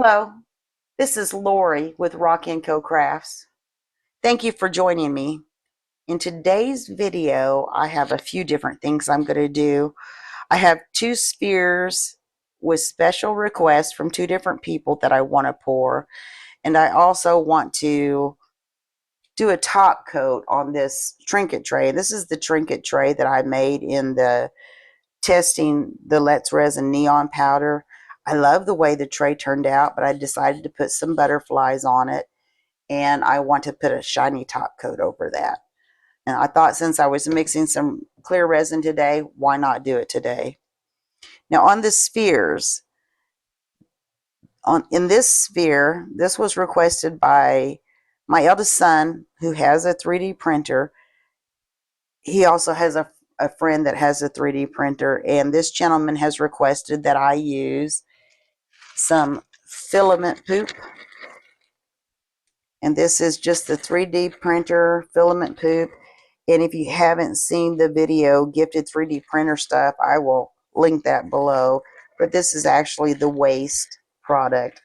Hello, this is Lori with Rock & Co Crafts. Thank you for joining me. In today's video, I have a few different things I'm going to do. I have two spheres with special requests from two different people that I want to pour. And I also want to do a top coat on this trinket tray. This is the trinket tray that I made in the testing the Let's Resin neon powder. I love the way the tray turned out, but I decided to put some butterflies on it, and I want to put a shiny top coat over that. And I thought since I was mixing some clear resin today, why not do it today? Now on the spheres, in this sphere, this was requested by my eldest son who has a 3D printer. He also has a friend that has a 3D printer, and this gentleman has requested that I use some filament poop. And this is just the 3D printer filament poop. And if you haven't seen the video, Gifted 3D Printer Stuff, I will link that below. But this is actually the waste product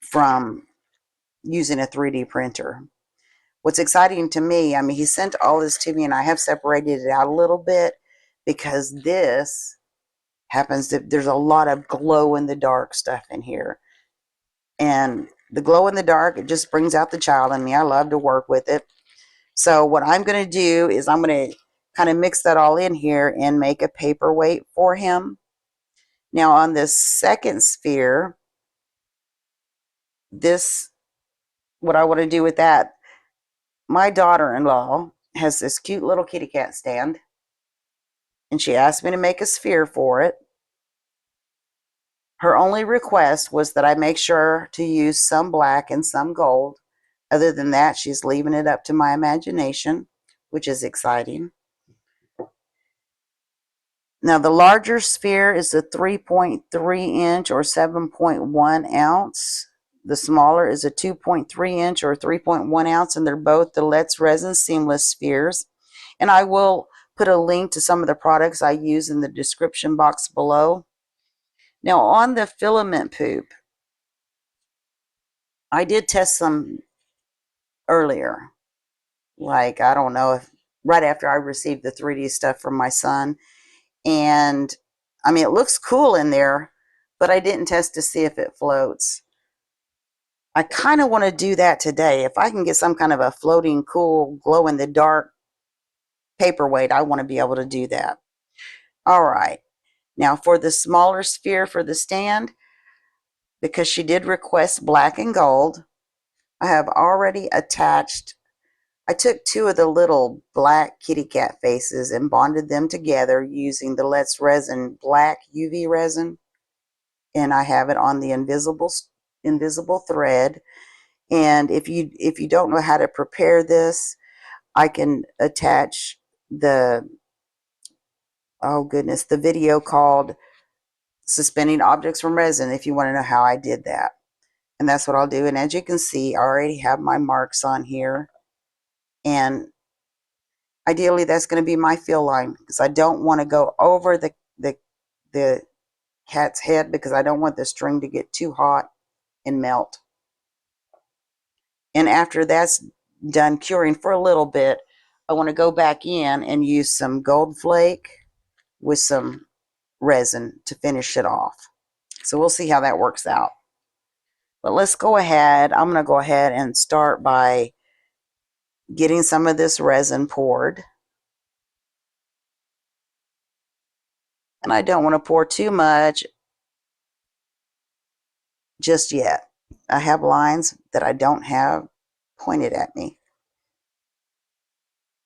from using a 3D printer. What's exciting to me, I mean, he sent all this to me, and I have separated it out a little bit because this happens to, there's a lot of glow-in-the-dark stuff in here. And the glow-in-the-dark, it just brings out the child in me. I love to work with it. So what I'm going to do is I'm going to kind of mix that all in here and make a paperweight for him. Now on this second sphere, what I want to do with that, my daughter-in-law has this cute little kitty cat stand, and she asked me to make a sphere for it. Her only request was that I make sure to use some black and some gold. Other than that, she's leaving it up to my imagination, which is exciting. Now, the larger sphere is a 3.3 inch or 7.1 ounce. The smaller is a 2.3 inch or 3.1 ounce, and they're both the Let's Resin Seamless spheres. And I will put a link to some of the products I use in the description box below. Now, on the filament poop, I did test some earlier. Like, I don't know, if right after I received the 3D stuff from my son. And I mean, it looks cool in there, but I didn't test to see if it floats. I kind of want to do that today. If I can get some kind of a floating, cool, glow-in-the-dark paperweight, I want to be able to do that. All right. Now for the smaller sphere for the stand, because she did request black and gold, I have already attached, I took two of the little black kitty cat faces and bonded them together using the Let's Resin black UV resin. And I have it on the invisible thread. And if you don't know how to prepare this, I can attach the, oh goodness, the video called Suspending Objects from Resin if you want to know how I did that. And that's what I'll do. And as you can see, I already have my marks on here. And ideally, that's going to be my fill line, because I don't want to go over the cat's head, because I don't want the string to get too hot and melt. And after that's done curing for a little bit, I want to go back in and use some gold flake with some resin to finish it off. So we'll see how that works out. But let's go ahead. I'm going to go ahead and start by getting some of this resin poured. And I don't want to pour too much just yet. I have lines that I don't have pointed at me.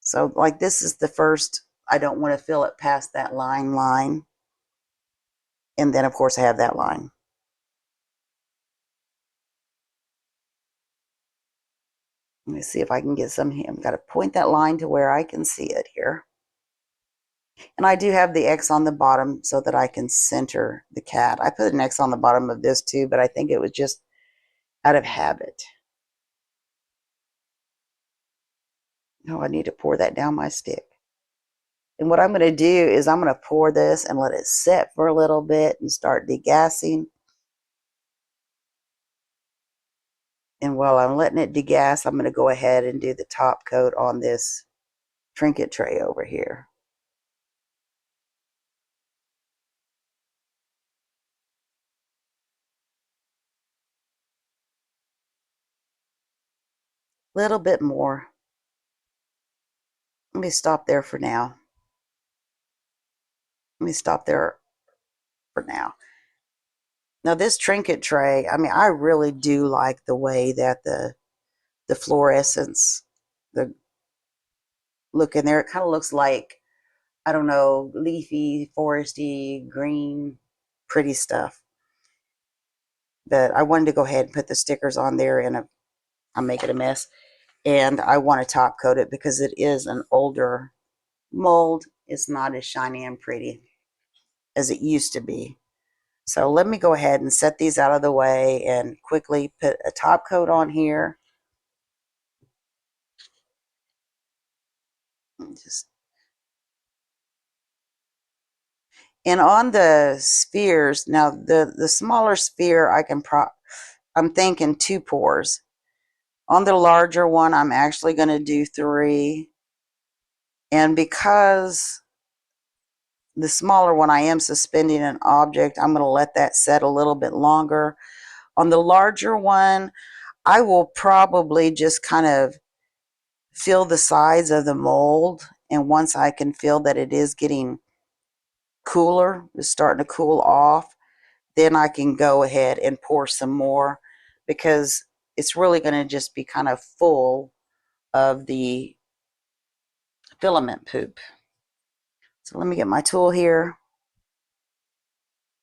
So like this is the first, I don't want to fill it past that line. And then of course I have that line. Let me see if I can get some here. I've got to point that line to where I can see it here. And I do have the X on the bottom so that I can center the cat. I put an X on the bottom of this too, but I think it was just out of habit. Oh, I need to pour that down my stick. And what I'm going to do is I'm going to pour this and let it set for a little bit and start degassing. And while I'm letting it degas, I'm going to go ahead and do the top coat on this trinket tray over here. Little bit more. Let me stop there for now. Let me stop there for now. Now this trinket tray, I mean, I really do like the way that the fluorescence, the look in there. It kind of looks like, I don't know, leafy, foresty, green, pretty stuff. But I wanted to go ahead and put the stickers on there, and I'm making a mess. And I want to top coat it because it is an older mold. It's not as shiny and pretty as it used to be. So let me go ahead and set these out of the way and quickly put a top coat on here. Just, and on the spheres, now the smaller sphere, I'm thinking 2 pours. On the larger one, I'm actually going to do 3. And because the smaller one, I am suspending an object, I'm going to let that set a little bit longer. On the larger one, I will probably just kind of feel the sides of the mold. And once I can feel that it is getting cooler, it's starting to cool off, then I can go ahead and pour some more, because it's really going to just be kind of full of the filament poop. So let me get my tool here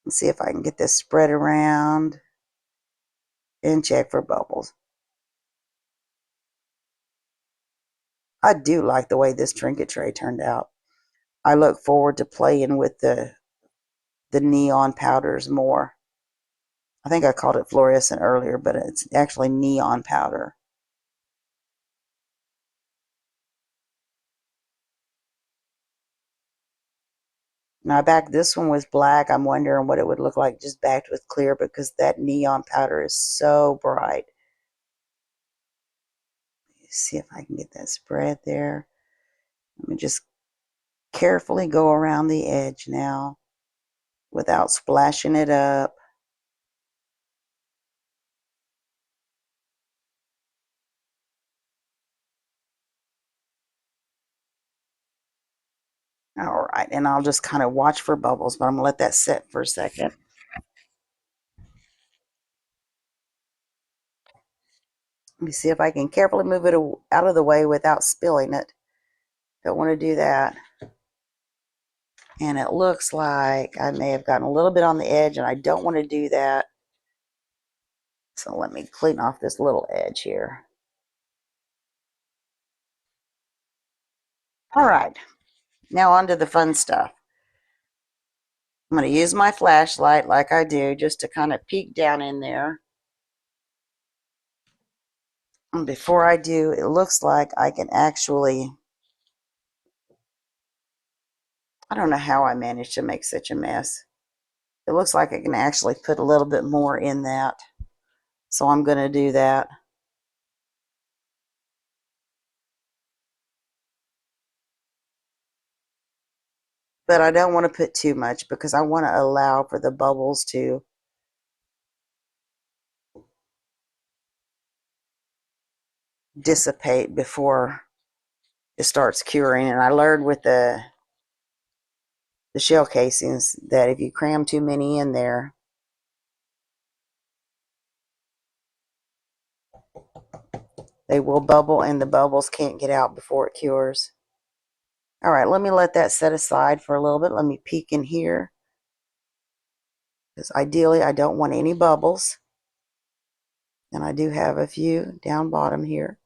and see if I can get this spread around and check for bubbles. I do like the way this trinket tray turned out. I look forward to playing with the neon powders more. I think I called it fluorescent earlier, but it's actually neon powder. Now, back this one was black. I'm wondering what it would look like just backed with clear, because that neon powder is so bright. Let's see if I can get that spread there. Let me just carefully go around the edge now without splashing it up. All right, and I'll just kind of watch for bubbles, but I'm going to let that set for a second. Let me see if I can carefully move it out of the way without spilling it. Don't want to do that. And it looks like I may have gotten a little bit on the edge, and I don't want to do that. So let me clean off this little edge here. All right, now on to the fun stuff. I'm going to use my flashlight like I do, just to kind of peek down in there. And before I do, it looks like I can actually, I don't know how I managed to make such a mess. It looks like I can actually put a little bit more in that. So I'm going to do that. But I don't want to put too much, because I want to allow for the bubbles to dissipate before it starts curing. And I learned with the shell casings that if you cram too many in there, they will bubble, and the bubbles can't get out before it cures. All right, let me let that set aside for a little bit. Let me peek in here, because ideally I don't want any bubbles. And I do have a few down bottom here.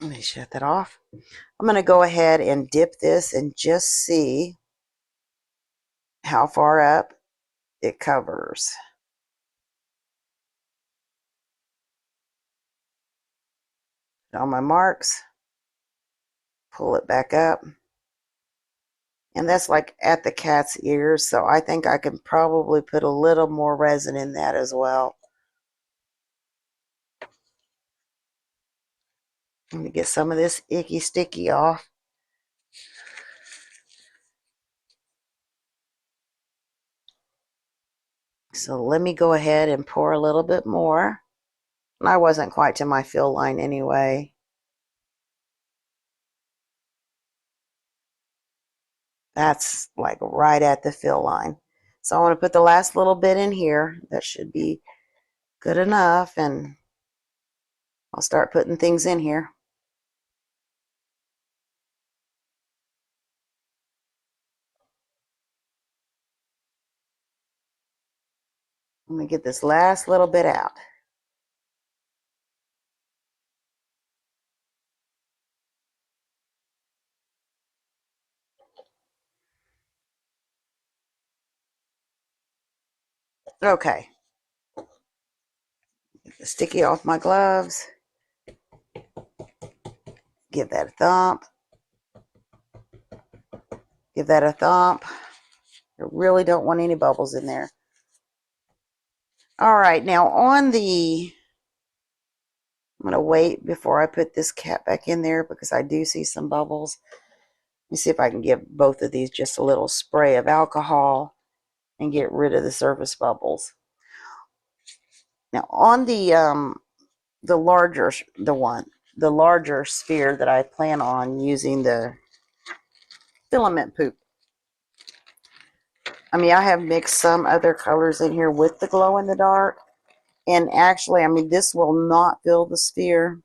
Let me shut that off. I'm going to go ahead and dip this and just see how far up it covers. On my marks, Pull it back up. And that's like at the cat's ears, so I think I can probably put a little more resin in that as well. Let me get some of this icky sticky off. So let me go ahead and pour a little bit more. And I wasn't quite to my fill line anyway. That's like right at the fill line. So I want to put the last little bit in here. That should be good enough, and I'll start putting things in here. Let me get this last little bit out. Okay. Get the sticky off my gloves. Give that a thump. Give that a thump. I really don't want any bubbles in there. All right, now on the, I'm going to wait before I put this cap back in there because I do see some bubbles. Let me see if I can give both of these just a little spray of alcohol and get rid of the surface bubbles. Now on the larger the larger sphere that I plan on using the filament poop. I mean, I have mixed some other colors in here with the glow in the dark, and actually, I mean, this will not fill the sphere.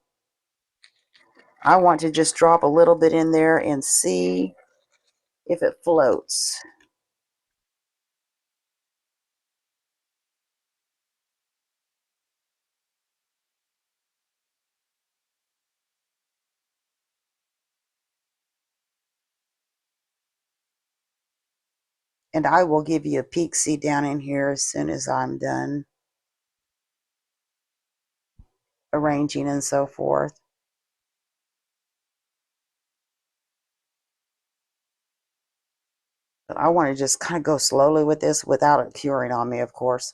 I want to just drop a little bit in there and see if it floats. And I will give you a peek see down in here as soon as I'm done arranging and so forth. But I want to just kind of go slowly with this without it curing on me, of course,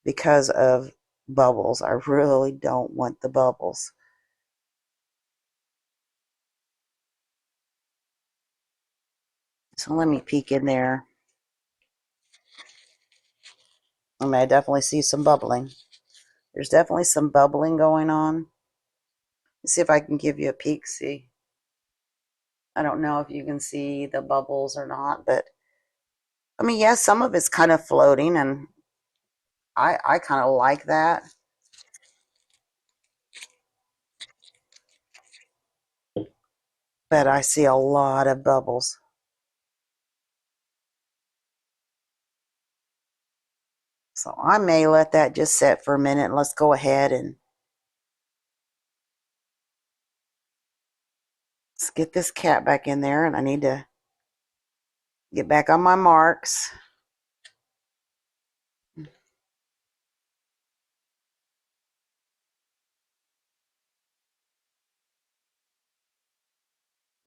because of bubbles. I really don't want the bubbles. So let me peek in there. I mean, I definitely see some bubbling. There's definitely some bubbling going on. Let's see if I can give you a peek see. I don't know if you can see the bubbles or not, but I mean, yeah, some of it's kind of floating, and I kind of like that. But I see a lot of bubbles. So I may let that just set for a minute, and let's go ahead and let's get this cat back in there, and I need to get back on my marks.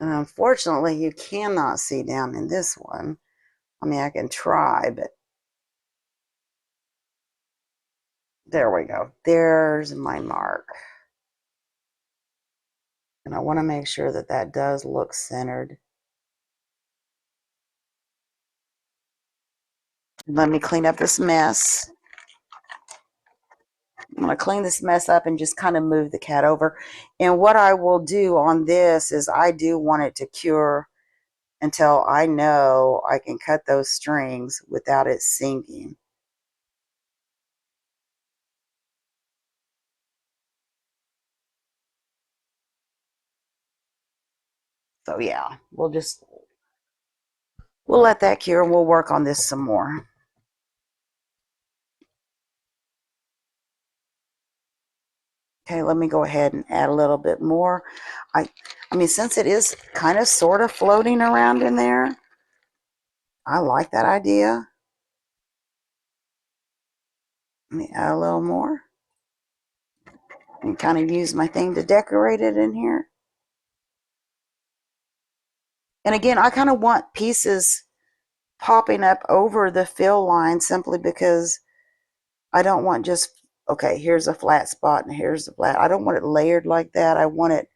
And unfortunately, you cannot see down in this one. I mean, I can try, but there we go. There's my mark. And I want to make sure that that does look centered. Let me clean up this mess. I'm going to clean this mess up and just kind of move the cat over. And what I will do on this is I do want it to cure until I know I can cut those strings without it sinking. So yeah, we'll let that cure and we'll work on this some more. Okay, let me go ahead and add a little bit more. I mean, since it is kind of sort of floating around in there, I like that idea. Let me add a little more and kind of use my thing to decorate it in here. And again, I kind of want pieces popping up over the fill line simply because I don't want just, okay, here's a flat spot and here's the flat. I don't want it layered like that. I want it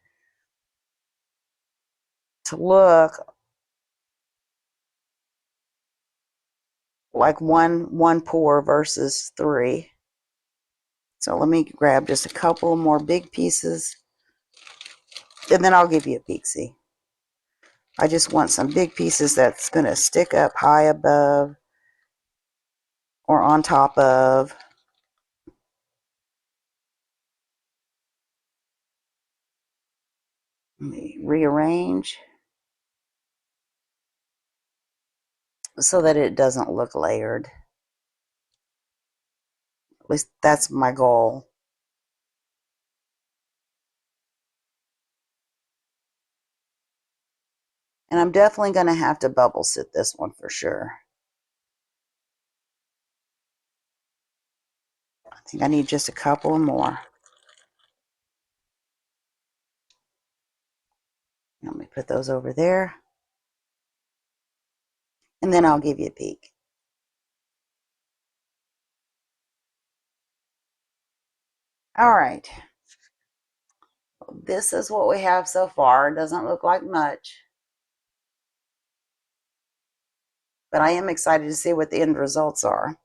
to look like one pour versus three. So let me grab just a couple more big pieces and then I'll give you a peek. See, I just want some big pieces that's going to stick up high above or on top of. Let me rearrange so that it doesn't look layered. At least that's my goal. And I'm definitely going to have to bubble sit this one for sure. I think I need just a couple more. Let me put those over there. And then I'll give you a peek. All right. This is what we have so far. It doesn't look like much. But I am excited to see what the end results are.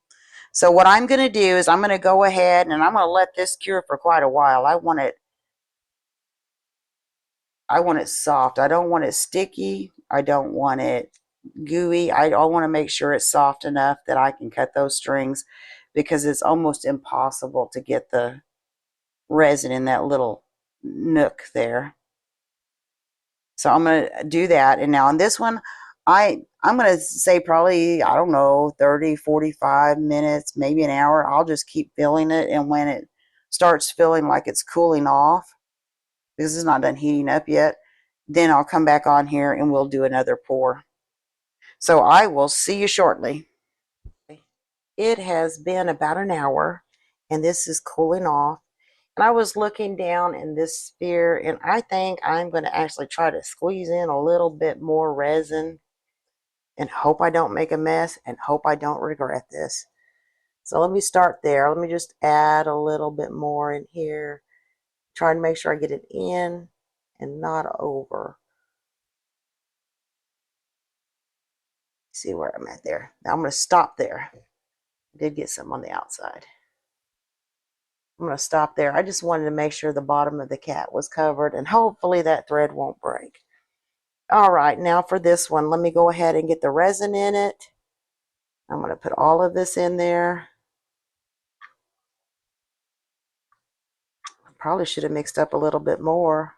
So what I'm going to do is I'm going to go ahead and I'm going to let this cure for quite a while. I want it soft. I don't want it sticky. I don't want it gooey. I want to make sure it's soft enough that I can cut those strings because it's almost impossible to get the resin in that little nook there. So I'm going to do that. And now on this one, I'm going to say probably, I don't know, 30, 45 minutes, maybe an hour. I'll just keep filling it. And when it starts feeling like it's cooling off, because it's not done heating up yet, then I'll come back on here and we'll do another pour. So I will see you shortly. It has been about an hour and this is cooling off. And I was looking down in this sphere and I think I'm going to actually try to squeeze in a little bit more resin and hope I don't make a mess and hope I don't regret this. So let me start there. Let me just add a little bit more in here. Try to make sure I get it in and not over. See where I'm at there. Now I'm going to stop there. I did get some on the outside. I'm going to stop there. I just wanted to make sure the bottom of the cat was covered and hopefully that thread won't break. All right, now for this one, let me go ahead and get the resin in it. I'm going to put all of this in there. I probably should have mixed up a little bit more.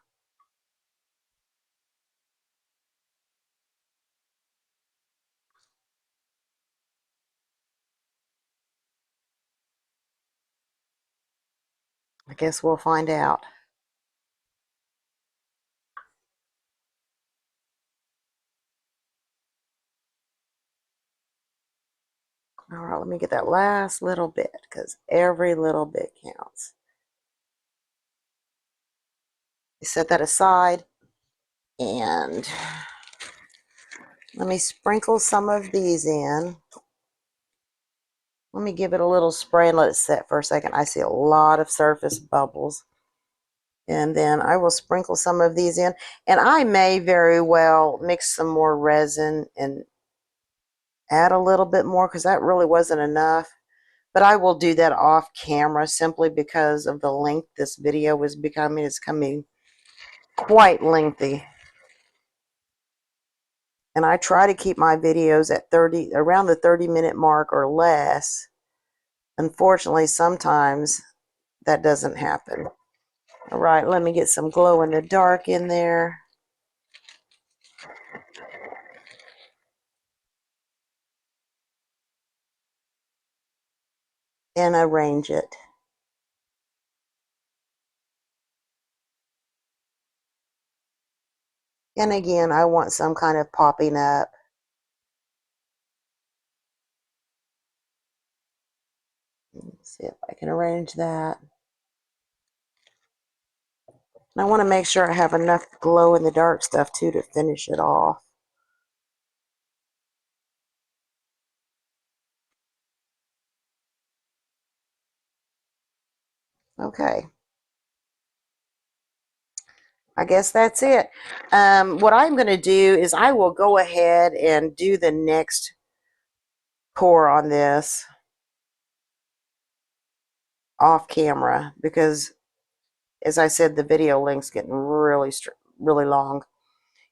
I guess we'll find out. All right, let me get that last little bit because every little bit counts. Set that aside and let me sprinkle some of these in. Let me give it a little spray and let it set for a second. I see a lot of surface bubbles. And then I will sprinkle some of these in. And I may very well mix some more resin and add a little bit more because that really wasn't enough. But I will do that off camera simply because of the length this video is becoming. It's coming quite lengthy. And I try to keep my videos at around the 30-minute mark or less. Unfortunately, sometimes that doesn't happen. All right, let me get some glow in the dark in there. And arrange it. And again, I want some kind of popping up. Let's see if I can arrange that. And I want to make sure I have enough glow in the dark stuff too to finish it off. Okay. I guess that's it. What I'm going to do is I will go ahead and do the next pour on this off camera because, as I said, the video link's getting really long.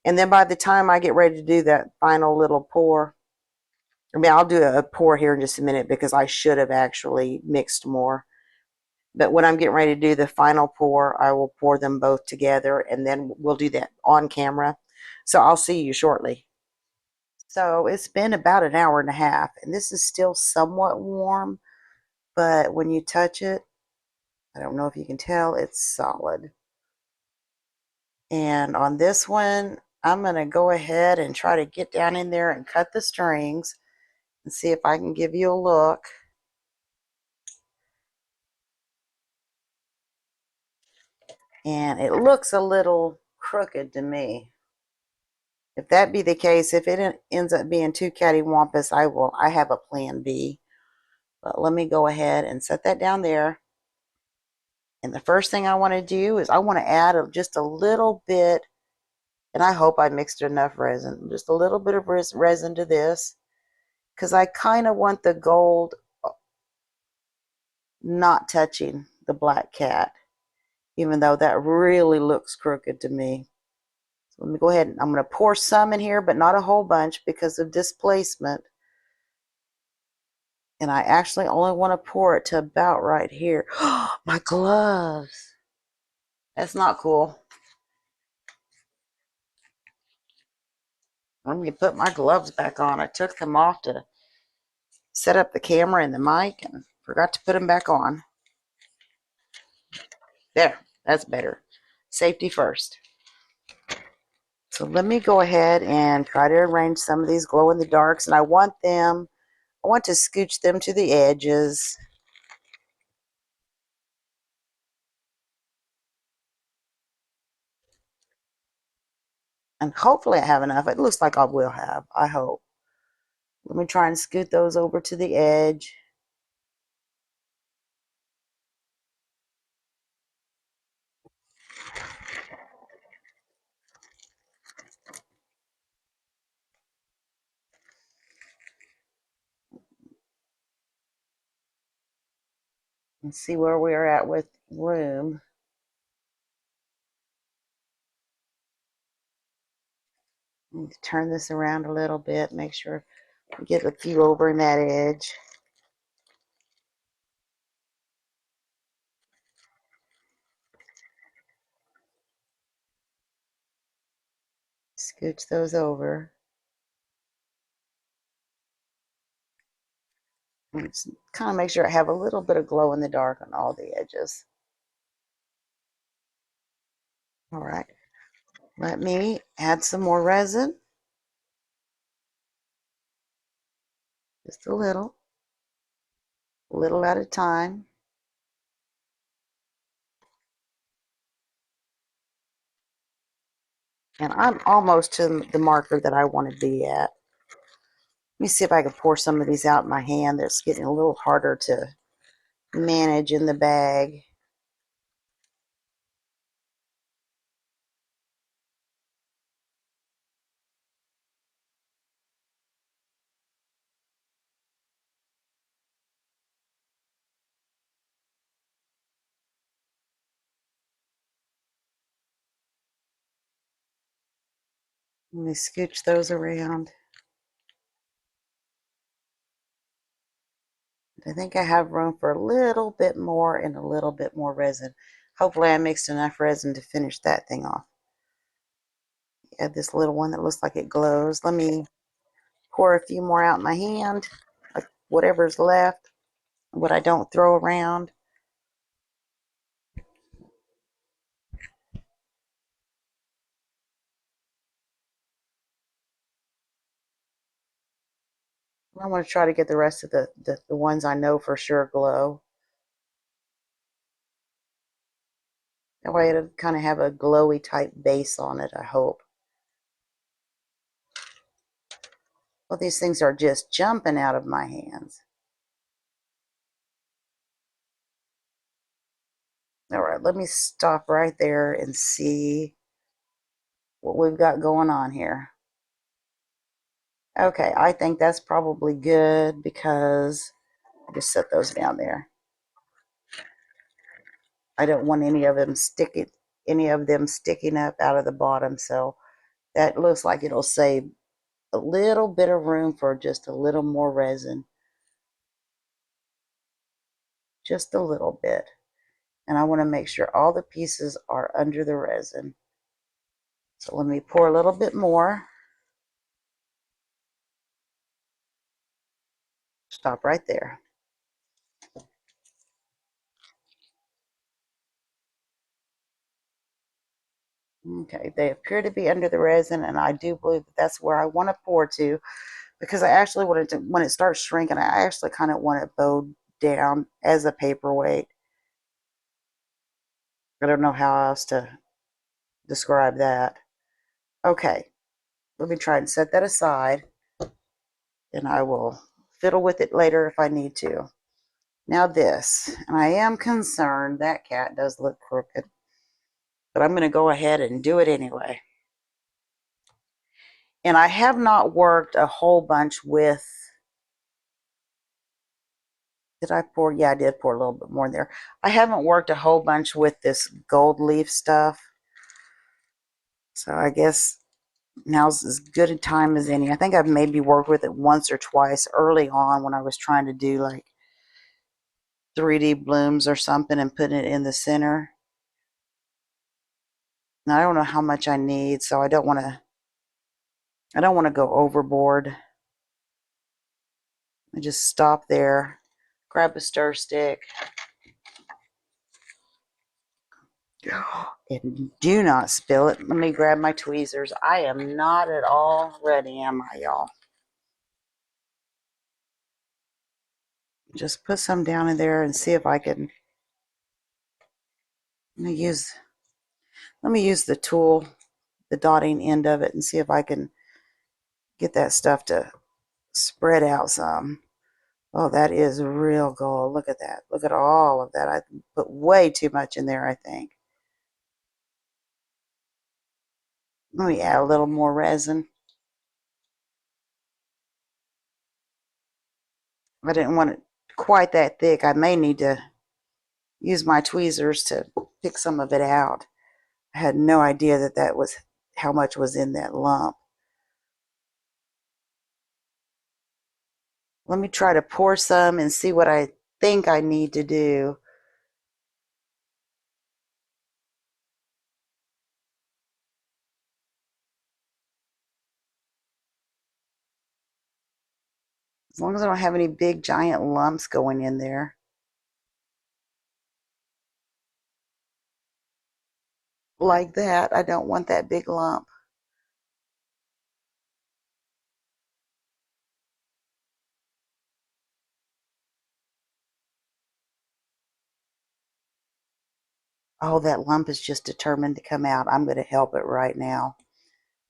And then by the time I get ready to do that final little pour, I mean, I'll do a pour here in just a minute because I should have actually mixed more. But when I'm getting ready to do the final pour, I will pour them both together and then we'll do that on camera. So I'll see you shortly. So it's been about an hour and a half, and this is still somewhat warm, but when you touch it, I don't know if you can tell, it's solid. And on this one, I'm going to go ahead and try to get down in there and cut the strings and see if I can give you a look. And it looks a little crooked to me. If that be the case, if it ends up being too cattywampus, I have a plan B. But let me go ahead and set that down there. And the first thing I want to do is I want to add just a little bit, and I hope I mixed enough resin, just a little bit of resin to this, because I kind of want the gold not touching the black cat, even though that really looks crooked to me. So let me go ahead and I'm going to pour some in here, but not a whole bunch because of displacement. And I actually only want to pour it to about right here. My gloves. That's not cool. Let me put my gloves back on. I took them off to set up the camera and the mic and forgot to put them back on. There, that's better. Safety first. So let me go ahead and try to arrange some of these glow in the darks, and I want to scooch them to the edges. And hopefully I have enough. It looks like I will have, I hope. Let me try and scoot those over to the edge. And see where we're at with room. Turn this around a little bit, make sure we get a few over in that edge. Scooch those over. And just kind of make sure I have a little bit of glow in the dark on all the edges. All right, let me add some more resin. Just a little at a time. And I'm almost to the marker that I want to be at. Let me see if I can pour some of these out in my hand. That's getting a little harder to manage in the bag. Let me scooch those around. I think I have room for a little bit more and a little bit more resin. Hopefully I mixed enough resin to finish that thing off. Add this little one that looks like it glows. Let me pour a few more out in my hand, like whatever's left, what I don't throw around. I want to try to get the rest of the ones I know for sure glow. That way it'll kind of have a glowy type base on it, I hope. Well, these things are just jumping out of my hands. All right, let me stop right there and see what we've got going on here. Okay, I think that's probably good because I just set those down there. I don't want any of them sticking up out of the bottom, so that looks like it'll save a little bit of room for just a little more resin. Just a little bit. And I want to make sure all the pieces are under the resin. So let me pour a little bit more. Stop right there. Okay, they appear to be under the resin, and I do believe that that's where I want to pour to, because I actually wanted to, when it starts shrinking, I actually kind of want it bowed down as a paperweight. I don't know how else to describe that. Okay, let me try and set that aside, and I will fiddle with it later if I need to. Now this, and I am concerned that cat does look crooked, but I'm going to go ahead and do it anyway. And I have not worked a whole bunch with, did I pour? Yeah, I did pour a little bit more in there. I haven't worked a whole bunch with this gold leaf stuff. So I guess now's as good a time as any. I think I've maybe worked with it once or twice early on when I was trying to do like 3D blooms or something and putting it in the center. Now I don't know how much I need, so I don't want to go overboard. I just stop there, grab a stir stick, and do not spill it. Let me grab my tweezers. I am not at all ready, am I, y'all? Just put some down in there and see if I can. Let me use the tool, the dotting end of it, and see if I can get that stuff to spread out some. Oh, that is real gold. Look at that. Look at all of that. I put way too much in there, I think. Let me add a little more resin. I didn't want it quite that thick. I may need to use my tweezers to pick some of it out. I had no idea that that was how much was in that lump. Let me try to pour some and see what I think I need to do. As long as I don't have any big giant lumps going in there. Like that. I don't want that big lump. Oh, that lump is just determined to come out. I'm going to help it right now.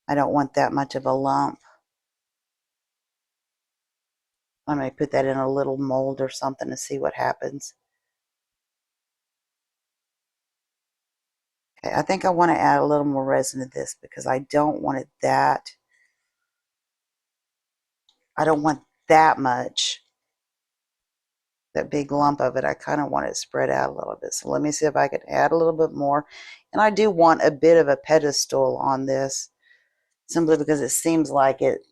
I don't want that much of a lump. I may put that in a little mold or something to see what happens. Okay, I think I want to add a little more resin to this because I don't want it that. I don't want that much. That big lump of it. I kind of want it spread out a little bit. So let me see if I can add a little bit more. And I do want a bit of a pedestal on this, simply because it seems like it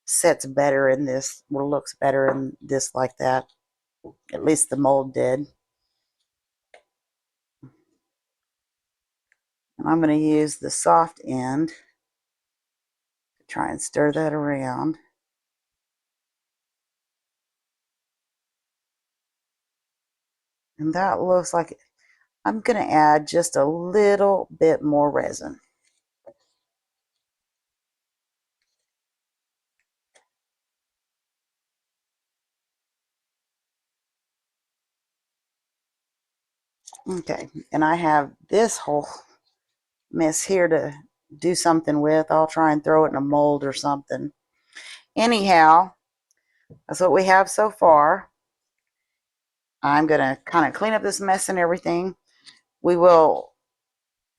sets better in this, or looks better in this like that. At least the mold did. And I'm going to use the soft end to try and stir that around. And that looks like I'm going to add just a little bit more resin. Okay, and I have this whole mess here to do something with. I'll try and throw it in a mold or something. Anyhow, that's what we have so far. I'm going to kind of clean up this mess and everything. We will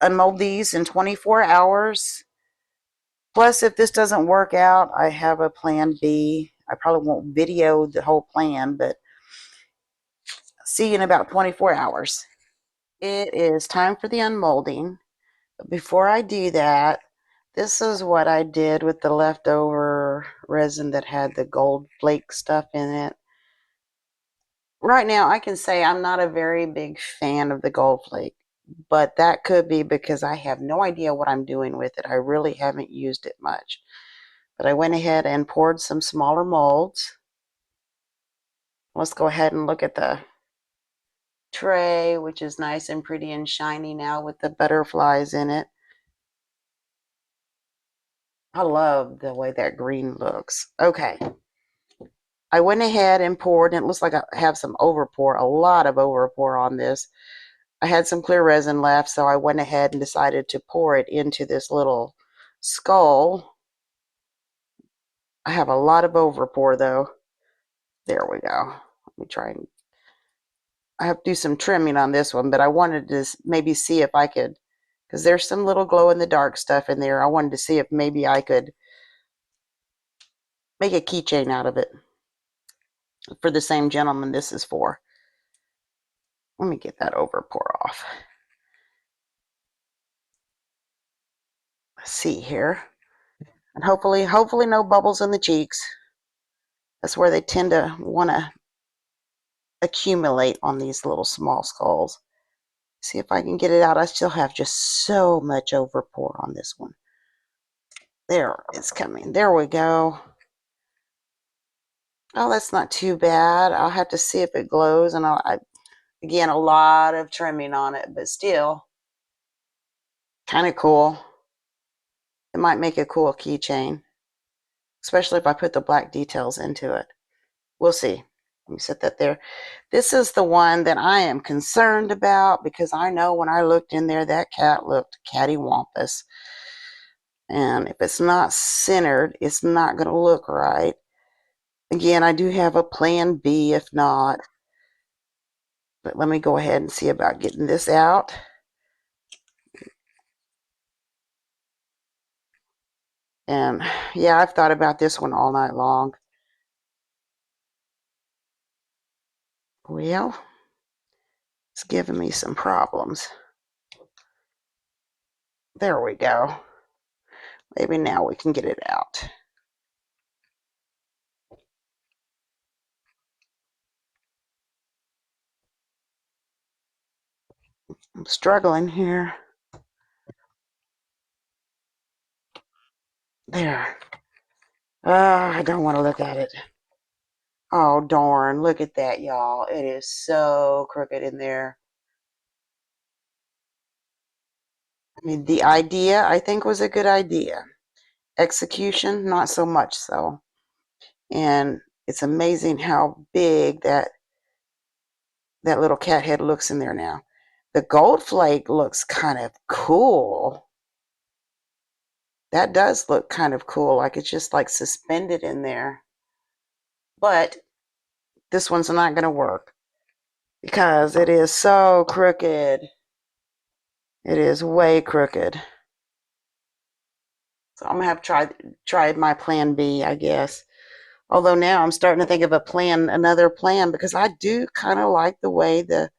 unmold these in 24 hours. Plus, if this doesn't work out, I have a plan B. I probably won't video the whole plan, but see you in about 24 hours. It is time for the unmolding. But before I do that, this is what I did with the leftover resin that had the gold flake stuff in it. Right now, I can say I'm not a very big fan of the gold flake, but that could be because I have no idea what I'm doing with it. I really haven't used it much. But I went ahead and poured some smaller molds. Let's go ahead and look at the tray, which is nice and pretty and shiny now with the butterflies in it. I love the way that green looks. Okay. I went ahead and poured, and it looks like I have some overpour, a lot of overpour on this. I had some clear resin left, so I went ahead and decided to pour it into this little skull. I have a lot of overpour though. There we go. Let me try and I have to do some trimming on this one, but I wanted to maybe see if I could, because there's some little glow in the dark stuff in there. I wanted to see if maybe I could make a keychain out of it for the same gentleman this is for. Let me get that overpour off. Let's see here. And hopefully no bubbles in the cheeks. That's where they tend to want to accumulate on these little small skulls. See if I can get it out. I still have just so much overpour on this one. There, it's coming. There we go. Oh, that's not too bad. I'll have to see if it glows. And again, a lot of trimming on it, but still kind of cool. It might make a cool keychain, especially if I put the black details into it. We'll see. Let me set that there. This is the one that I am concerned about because I know when I looked in there, that cat looked cattywampus. And if it's not centered, it's not going to look right. Again, I do have a plan B if not. But let me go ahead and see about getting this out. And yeah, I've thought about this one all night long. Well, it's giving me some problems. There we go. Maybe now we can get it out. I'm struggling here. There. I don't want to look at it. Oh, darn. Look at that, y'all. It is so crooked in there. I mean, the idea, I think, was a good idea. Execution, not so much so. And it's amazing how big that little cat head looks in there now. The gold flake looks kind of cool. That does look kind of cool, like it's just like suspended in there. But this one's not going to work because it is so crooked. It is way crooked. So I'm going to have to try my plan B, I guess. Although now I'm starting to think of another plan, because I do kind of like the way the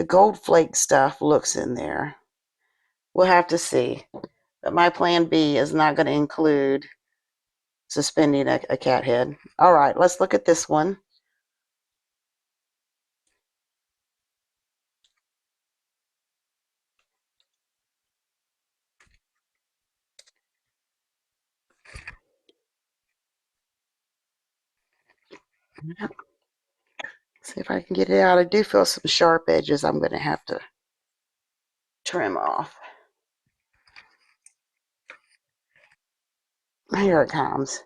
gold flake stuff looks in there. We'll have to see. But my plan B is not going to include suspending a cat head. All right, let's look at this one. See if I can get it out. I do feel some sharp edges I'm going to have to trim off. Here it comes.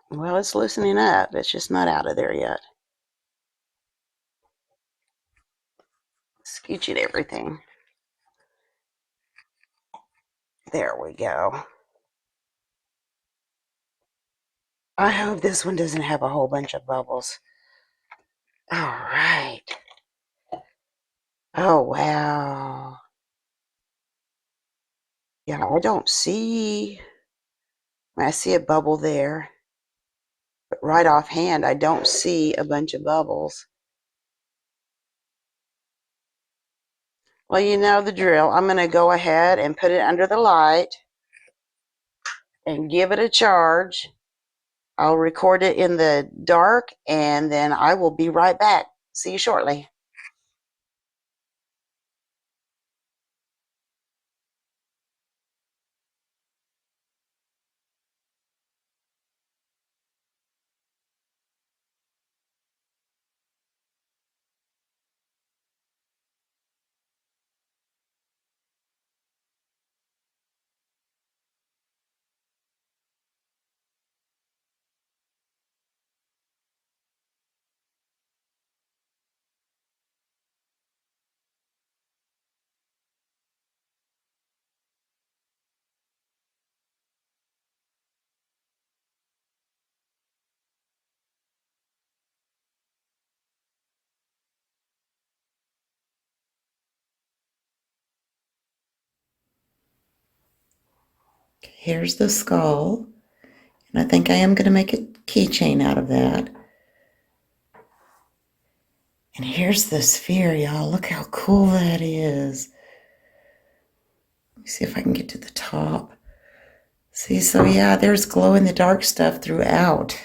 Well, it's loosening up. It's just not out of there yet. Scooching everything. There we go. I hope this one doesn't have a whole bunch of bubbles. All right. Oh, wow. Yeah, I don't see, I see a bubble there, but right offhand, I don't see a bunch of bubbles. Well, you know the drill. I'm going to go ahead and put it under the light and give it a charge. I'll record it in the dark, and then I will be right back. See you shortly. Here's the skull, and I think I am going to make a keychain out of that. And here's the sphere, y'all. Look how cool that is. Let me see if I can get to the top. See, so yeah, there's glow-in-the-dark stuff throughout.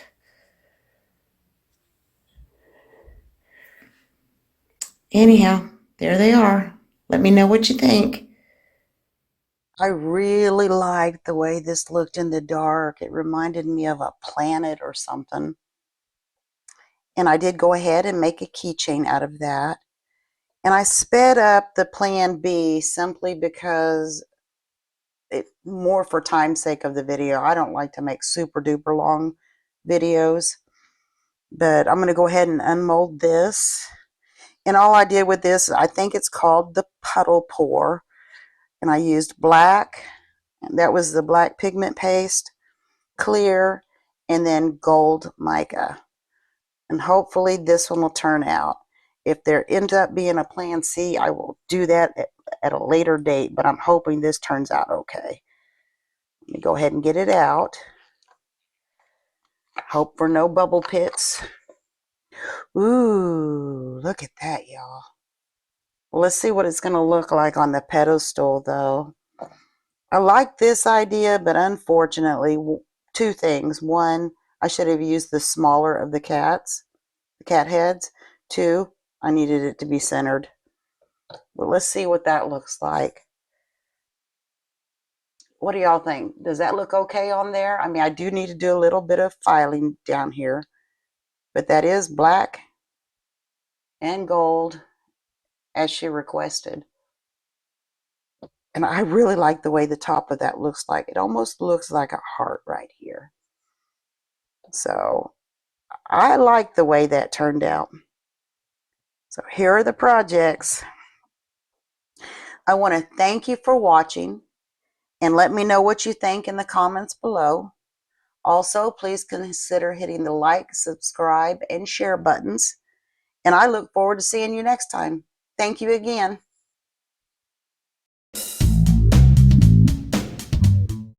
Anyhow, there they are. Let me know what you think. I really liked the way this looked in the dark. It reminded me of a planet or something. And I did go ahead and make a keychain out of that. And I sped up the plan B simply because more for time's sake of the video. I don't like to make super duper long videos. But I'm going to go ahead and unmold this. And all I did with this, I think it's called the puddle pour. And I used black. And that was the black pigment paste, clear, and then gold mica. And hopefully this one will turn out. If there ends up being a plan C, I will do that at a later date, but I'm hoping this turns out okay. Let me go ahead and get it out. Hope for no bubble pits. Ooh, look at that, y'all. Well, let's see what it's going to look like on the pedestal, though. I like this idea, but unfortunately, two things. One, I should have used the smaller of the cat heads. Two, I needed it to be centered. But let's see what that looks like. What do y'all think? Does that look okay on there? I mean, I do need to do a little bit of filing down here, but that is black and gold as she requested. And I really like the way the top of that looks like. It almost looks like a heart right here. So I like the way that turned out. So here are the projects. I want to thank you for watching, and let me know what you think in the comments below. Also, please consider hitting the like, subscribe, and share buttons. And I look forward to seeing you next time. Thank you again.